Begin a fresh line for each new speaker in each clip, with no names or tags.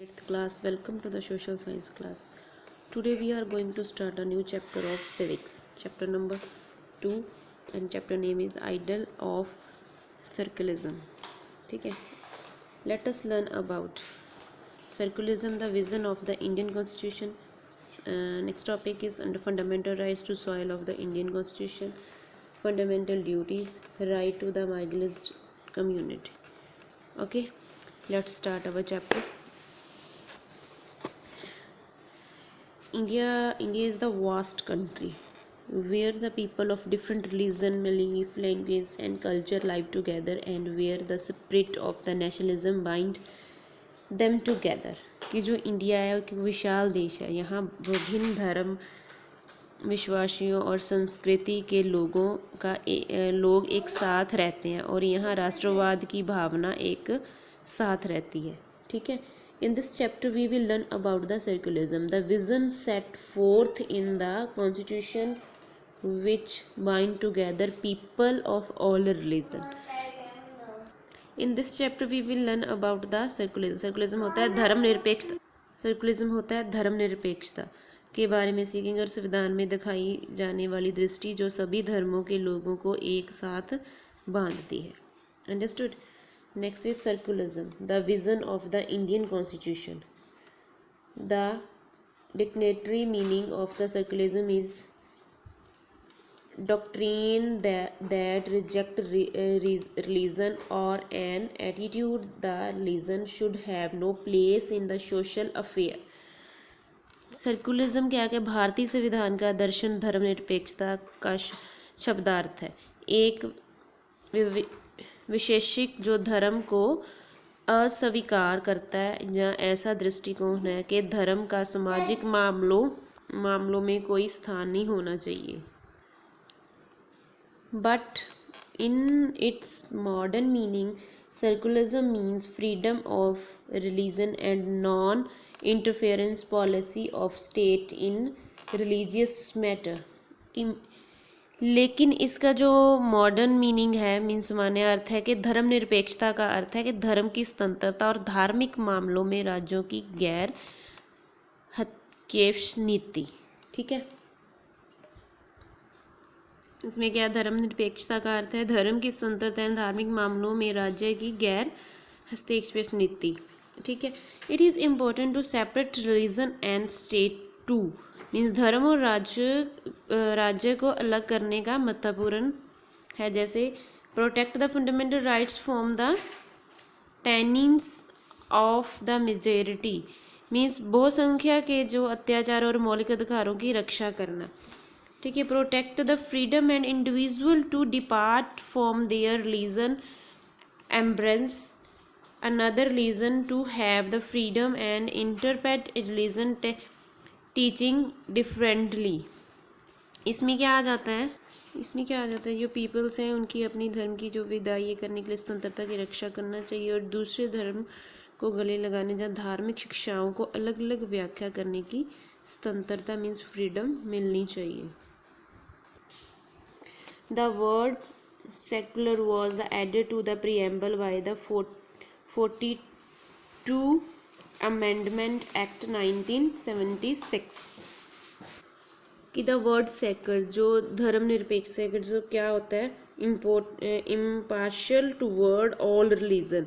8th class, welcome to the social science class. Today we are going to start a new chapter of civics, chapter number 2, and chapter name is Ideal of Circularism. ठीक है, let us learn about circularism, the vision of the Indian Constitution. Next topic is under fundamental rights to soil of the Indian Constitution, fundamental duties, right to the marginalized community. Okay, let's start our chapter. India is the vast country where the people of different religion, belief, language and culture live together, and where the spirit of the nationalism bind them together. कि जो India है एक विशाल देश है, यहाँ विभिन्न धर्म, विश्वासियों और संस्कृति के लोग एक साथ रहते हैं और यहाँ राष्ट्रवाद की भावना एक साथ रहती है. ठीक है. In this chapter we will learn about the circularism, the vision set forth in the constitution which bind together people of all religion. In this chapter we will learn about the circularism. Circularism होता है धर्मनिरपेक्षता. Circularism होता है धर्मनिरपेक्षता के बारे में सीखेंगे और संविधान में दिखाई जाने वाली दृष्टि जो सभी धर्मों के लोगों को एक साथ बांधती है. Understood? Next is circularism, the vision of the Indian Constitution. The dictionary meaning of the circularism is doctrine that reject religion or an attitude that religion should have no place in the social affair. सर्कुलरिज्म क्या है? भारतीय संविधान का दर्शन धर्मनिरपेक्षता का शब्दार्थ है. एक विशेषिक जो धर्म को अस्वीकार करता है या ऐसा दृष्टिकोण है कि धर्म का सामाजिक मामलों में कोई स्थान नहीं होना चाहिए. But in its modern meaning secularism means freedom of religion and non interference policy of state in religious matter. लेकिन इसका जो मॉडर्न मीनिंग है, मीन्स माने अर्थ है कि धर्मनिरपेक्षता का अर्थ है कि धर्म की स्वतंत्रता और धार्मिक मामलों में राज्यों की गैर हस्तक्षेप नीति. ठीक है. इसमें क्या धर्मनिरपेक्षता का अर्थ है धर्म की स्वतंत्रता और धार्मिक मामलों में राज्य की गैर हस्तक्षेप नीति. ठीक है. It is important to separate religion and state too. Means धर्म और राज्य को अलग करने का महत्वपूर्ण है. जैसे protect the fundamental rights from the टेनिंस ऑफ द मेजॉरिटी. मीन्स बहुसंख्या के जो अत्याचार और मौलिक अधिकारों की रक्षा करना. ठीक है. Protect the freedom and individual to depart from their religion, embrace another religion, to have the freedom and interpret religion teaching differently. इसमें क्या आ जाता है? जो पीपल्स हैं उनकी अपनी धर्म की जो विदाई करने के लिए स्वतंत्रता की रक्षा करना चाहिए और दूसरे धर्म को गले लगाने या धार्मिक शिक्षाओं को अलग अलग व्याख्या करने की स्वतंत्रता मीन्स फ्रीडम मिलनी चाहिए. The word secular was added to the preamble by the 42 amendment act 1976. कि द वर्ड सेक्युलर जो धर्मनिरपेक्ष सेक्युलर जो क्या होता है इम्पार्शियल टूवर्ड ऑल रिलीजन.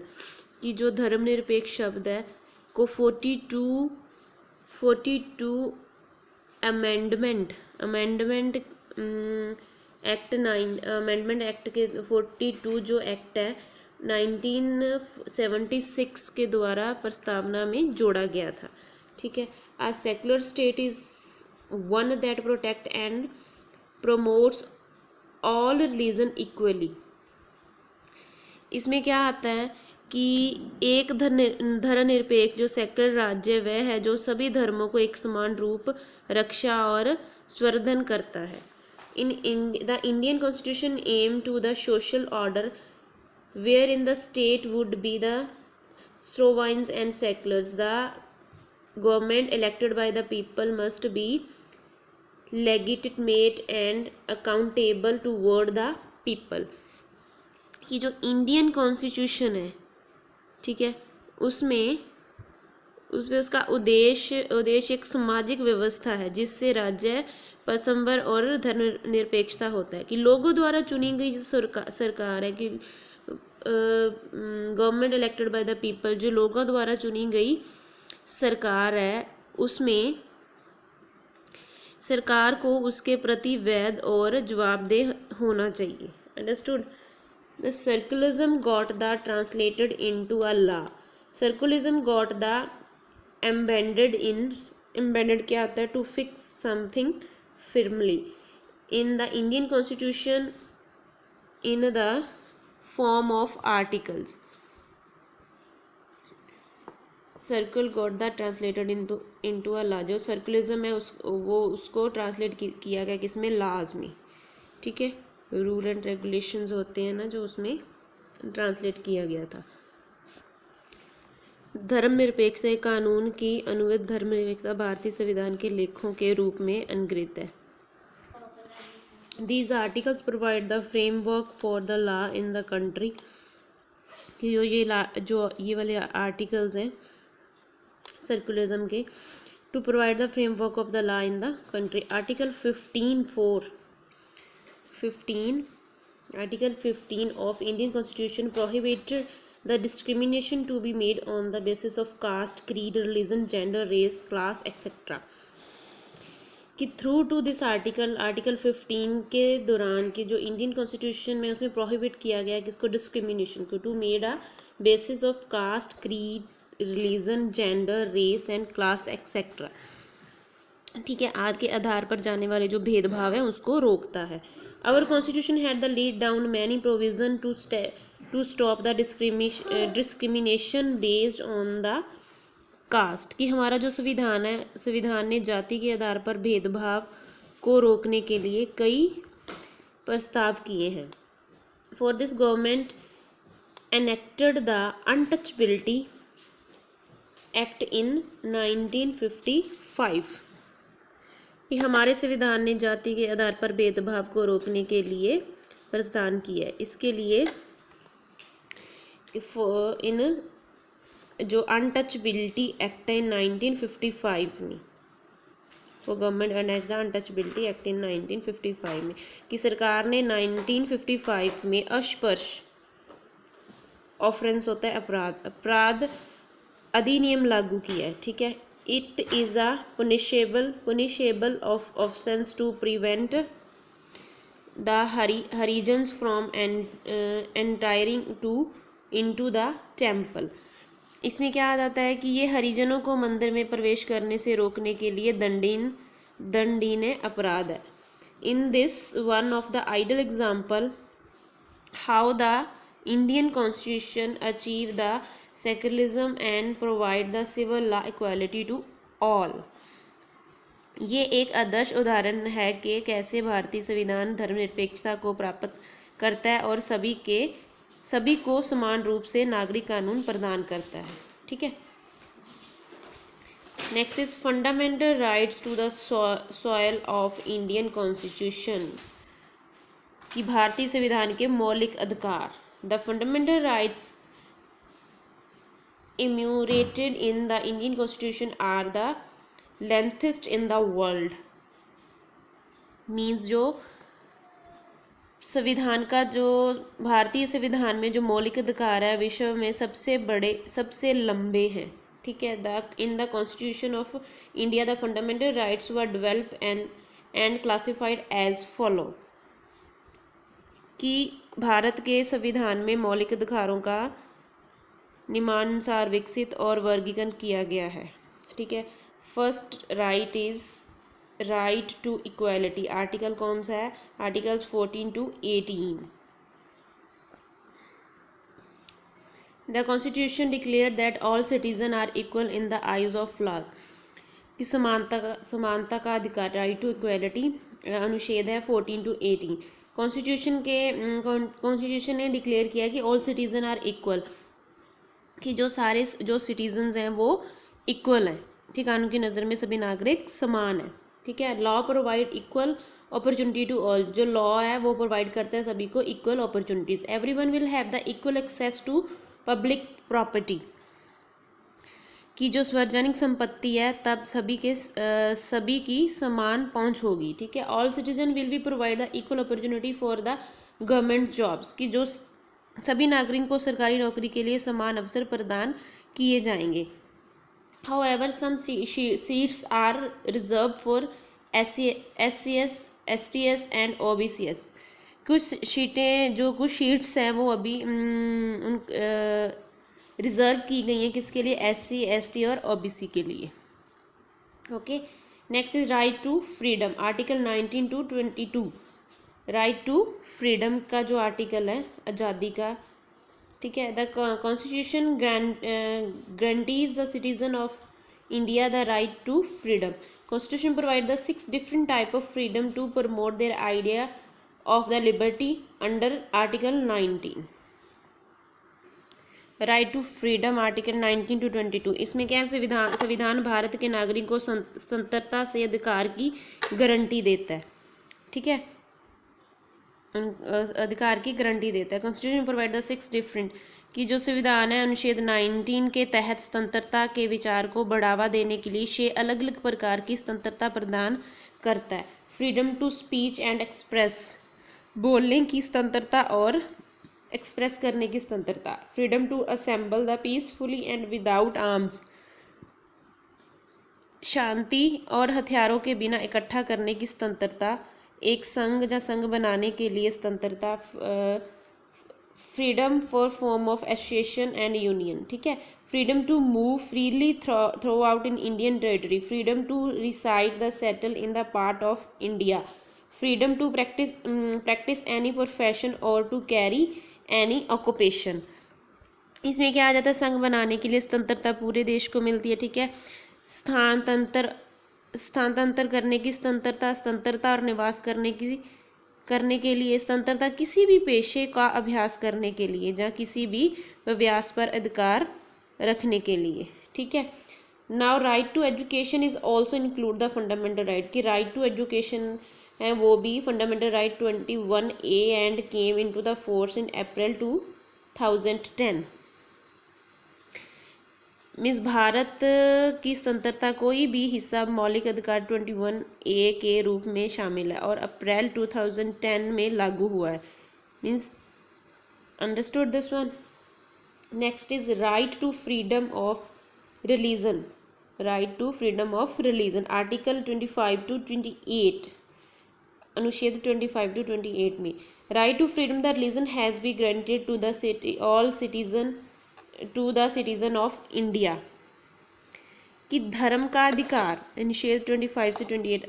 कि जो धर्मनिरपेक्ष शब्द है को 42 अमेंडमेंट एक्ट के 42 जो एक्ट है 1976 के द्वारा प्रस्तावना में जोड़ा गया था. ठीक है. A secular state is one that protect and promotes all religion equally. इसमें क्या आता है कि एक धर्मनिरपेक्ष जो सेक्युलर राज्य वह है जो सभी धर्मों को एक समान रूप रक्षा और संवर्धन करता है. In the Indian constitution aim to the social order wherein the state would be the sovereigns and seculars. The government elected by the people must be legitimate and accountable toward the people. कि जो Indian constitution है, ठीक है, उसमें उसमें उसका उद्देश्य एक सामाजिक व्यवस्था है जिससे राज्य पसंबर और धर्मनिरपेक्षता होता है, कि लोगों द्वारा चुनी गई जो सरकार है, कि government elected by the people, जो लोगों द्वारा चुनी गई सरकार है, उसमें सरकार को उसके प्रति वैध और जवाबदेह होना चाहिए। Understood. The secularism got the translated into a law. Secularism got the embedded क्या होता है, to fix something firmly in the Indian Constitution in the form of articles. Circle got the translated into a law। जो सर्कुलिज्म है उसको translate किया गया किसमें, laws में। ठीक है, रूल एंड रेगुलेशंस होते हैं ना, जो उसमें ट्रांसलेट किया गया था। धर्मनिरपेक्ष कानून की अनुवाद धर्मनिरपेक्षता भारतीय संविधान के लेखों के रूप में अंग्रेजित है। These articles provide the framework for the law in the country। कि जो ये वाले आर्टिकल्स हैं सर्कुलरिज्म के, to provide the framework of the law in the country. Article 15 of Indian constitution prohibited the discrimination to be made on the basis of caste, creed, religion, gender, race, class etcetera. कि through to this article 15 के दौरान कि जो Indian constitution में उसमें prohibit किया गया है किसको, डिस्क्रिमिनेशन को, to made a basis of caste, creed, religion, gender, race and class etcetera. ठीक है, आदि के आधार पर जाने वाले जो भेदभाव है उसको रोकता है। Our constitution had the laid down many provision to stop the discrimination based on the caste. कि हमारा जो संविधान है, संविधान ने जाति के आधार पर भेदभाव को रोकने के लिए कई प्रस्ताव किए हैं। For this government enacted the untouchability act in 1955। कि हमारे संविधान ने जाति के आधार पर भेदभाव को रोकने के लिए प्रस्ताव किया है। इसके लिए इन जो अनटचबिलिटी एक्ट है 1955 में, वो government annex the untouchability act in 1955 में, कि सरकार ने 1955 में अस्पर्श, ऑफेंस होता है अपराध अधिनियम लागू किया है। ठीक है, it is a punishable of offence to prevent the Harijans from entering into the temple. इसमें क्या आ जाता है कि ये हरिजनों को मंदिर में प्रवेश करने से रोकने के लिए दंडनीय अपराध है। In this one of the ideal example how the Indian constitution achieve the secularism and provide the civil law equality to all. ये एक आदर्श उदाहरण है कि कैसे भारतीय संविधान धर्मनिरपेक्षता को प्राप्त करता है और सभी को समान रूप से नागरिक कानून प्रदान करता है। ठीक है, next is fundamental rights to the soil of Indian constitution. कि भारतीय संविधान के मौलिक अधिकार, the fundamental rights enumerated in the Indian constitution are the lengthiest in the world. Means जो संविधान का, जो भारतीय संविधान में जो मौलिक अधिकार है विश्व में सबसे लंबे हैं। ठीक है, in the constitution of India the fundamental rights were develop and classified as follow. कि भारत के संविधान में मौलिक अधिकारों का नियमानुसार विकसित और वर्गीकरण किया गया है। ठीक है, first right is right to equality. Article कौन सा है, articles 14 to 18। The constitution declare that all citizen are equal in the eyes of laws. कि समानता का अधिकार, राइट टू इक्वालिटी, अनुच्छेद है 14 to 18। कॉन्स्टिट्यूशन ने डिक्लेयर किया कि ऑल सिटीजन आर इक्वल, कि जो सिटीजन्स हैं वो इक्वल हैं। ठीक, कानून की नज़र में सभी नागरिक समान हैं। ठीक है, law provide equal opportunity to all. जो लॉ है वो प्रोवाइड करता है सभी को equal opportunities. Everyone will have the equal access to public property. कि जो सार्वजनिक संपत्ति है तब सभी की समान पहुंच होगी, ठीक है। All citizen will be provide the equal opportunity for the government jobs, कि जो सभी नागरिकों को सरकारी नौकरी के लिए समान अवसर प्रदान किए जाएंगे। However, some seats are reserved for SCS, STS and OBCS। कुछ सीट्स हैं वो अभी रिजर्व की गई हैं, किसके लिए? SC, ST और OBC के लिए। Okay, next is right to freedom, article 19 to 22। Right to freedom का जो आर्टिकल है, आज़ादी का, ठीक है। The constitution guarantees the citizen of India the right to freedom. Constitution provide the 6 different type of freedom to promote their idea of the liberty under article 19। Right to freedom article 19 to 22। इसमें क्या है? संविधान भारत के नागरिक को स्वतंत्रता से अधिकार की गारंटी देता है, ठीक है, अधिकार की गारंटी देता है। कॉन्स्टिट्यूशन प्रोवाइड द 6 डिफरेंट, कि जो संविधान है अनुच्छेद 19 के तहत स्वतंत्रता के विचार को बढ़ावा देने के लिए 6 अलग अलग प्रकार की स्वतंत्रता प्रदान करता है। Freedom to speech and express, बोलने की स्वतंत्रता और एक्सप्रेस करने की स्वतंत्रता। Freedom to assemble the peacefully and without arms, शांति और हथियारों के बिना इकट्ठा करने की स्वतंत्रता। एक संघ या संघ बनाने के लिए स्वतंत्रता। Freedom for form of association and union, ठीक है। Freedom to move freely throughout in Indian territory. Freedom to reside the settle in the part of India. Freedom to practice any profession और to carry any occupation. इसमें क्या आ जाता है? संघ बनाने के लिए स्वतंत्रता पूरे देश को मिलती है, ठीक है। स्थानांतर करने की स्वतंत्रता और निवास करने के लिए स्वतंत्रता, किसी भी पेशे का अभ्यास करने के लिए या किसी भी व्यवसाय पर अधिकार रखने के लिए, ठीक है। Now right to education is also include the fundamental right, कि राइट टू एजुकेशन है वो भी fundamental right 21A and came into the force in April 2010। मिस भारत की स्वतंत्रता कोई भी हिस्सा मौलिक अधिकार 21A के रूप में शामिल है और अप्रैल 2010 में लागू हुआ है। Means understood this one. Next is right to freedom of religion. Right to freedom of religion, article 25 to 28, अनुच्छेद 25 to 28 में। Right to freedom the religion has be granted to the all citizen of India, कि धर्म का अधिकार, अनुच्छेद 25 से 28,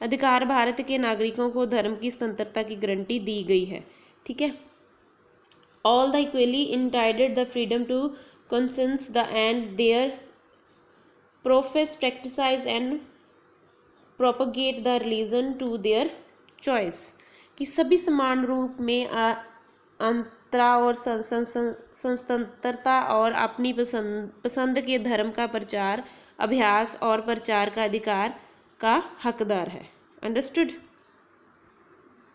अधिकार भारत के नागरिकों को धर्म की स्वतंत्रता की गारंटी दी गई है, ठीक है। All the equally entitled the freedom to conscience the and their profess practise and propagate the religion to their choice, कि सभी समान रूप में अंतरा और स्वतंत्रता और अपनी पसंद के धर्म का प्रचार, अभ्यास और प्रचार का अधिकार का हकदार है। अंडरस्टूड।